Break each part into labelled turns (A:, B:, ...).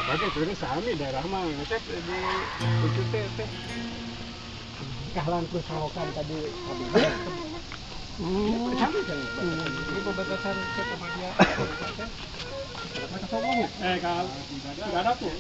A: Pakai kiri sami daerah mah ngecek di lucu teh.
B: Kahlan ku sawokan tadi tadi.
A: Sami kan. Ini pembatasan ke tempat dia. Kenapa kesongong? Kalau tidak ada tuh.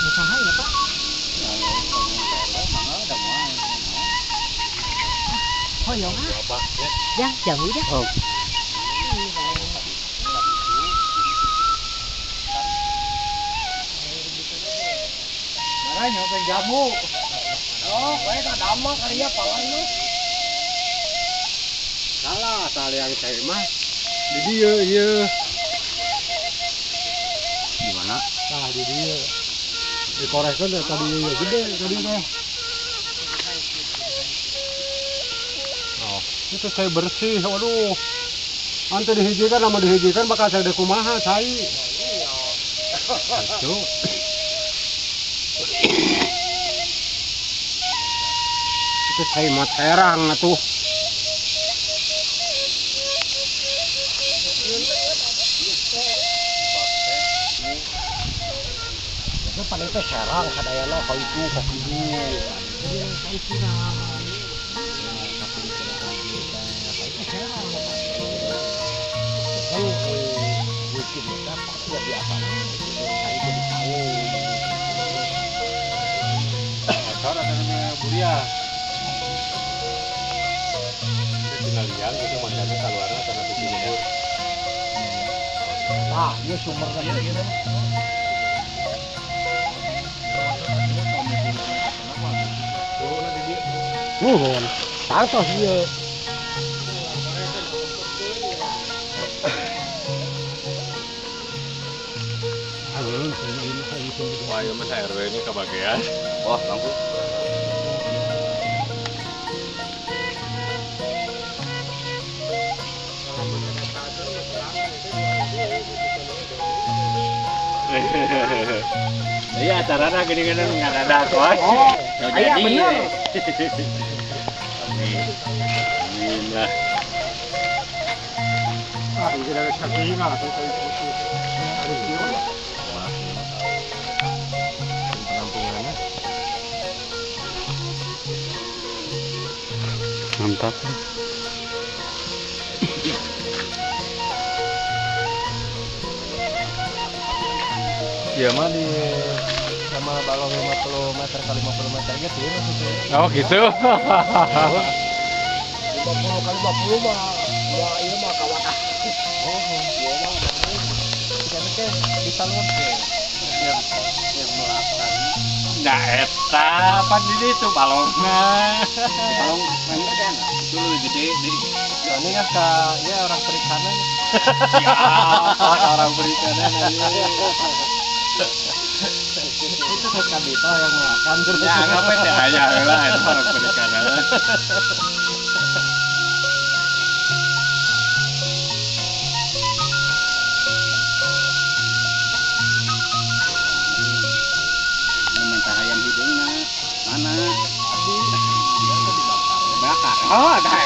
B: Usaha ya Pak? Oh ya Mas. Yang jauh ya?
A: Oh.
B: Marahnya ke jamu. Oh, kayak tak damang kali ya palang lu.
A: Salah, salah yang saya mah. Di dia, iya. Di mana? Nah, di dia. Dikorekan deh tadi iya gede tadi teh. Oh, itu saya bersih. Waduh. Ante dihijikan sama dihijikan bakal saya kumaha cai. Itu. Itu saya mah terang atuh.
B: Itu paling teh serang kadayana kau itu kau itu. Jadi kau sirang. Tapi di sana lagi kau itu serang. Oh, mungkin kita pasti ya biasa. Kau itu di tahu.
A: Cara namanya Buria. Tinggal liang itu macamnya keluarnya karena di sini.
B: Nah, dia sumbernya gitu. Tantos dia.
A: Wah, ya Mas RW ini kebagian. Wah, lampu. Iya, acaranya gini-gini nggak ada kos.
B: Oh,
A: Nggak
B: iya
A: jadi.
B: bener.
A: Amin lah. Ah, ini dari saking lah tuh tadi itu. Ada dia. Penampungannya. Mantap.
B: Ya mah di sama balong 50 meter kali 50 meter gitu ya maksudnya.
A: Oh gitu.
B: 50 kali 50 mah ya iya mah kawat. Oh, iya mah. Kita teh di salon yang melakukan.
A: Nah, eta apa ini tuh balongnya?
B: Balong mainnya kan
A: Itu lebih gede di.
B: ini kan ya orang perikanan.
A: Ya, orang perikanan ini.
B: Itu kan kita yang makan terus.
A: Ya, ngapain ya aja lah itu orang perikanan. Mentah ayam hidungnya mana? Bakar. Oh, dah.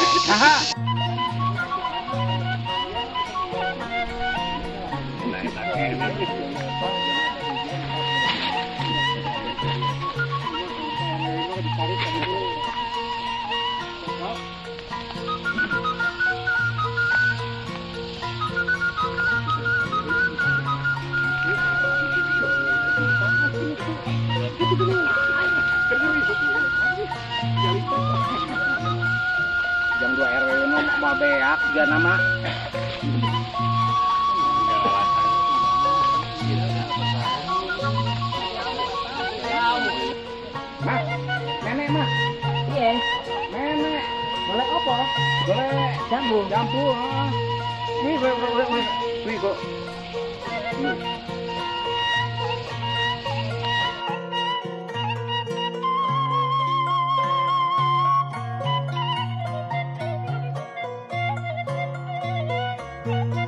B: Jam 2 RW mau beak juga nama. Mas, nenek mas. Iya. Nenek. Boleh campur. Campur. Wih, wih kok.
C: Thank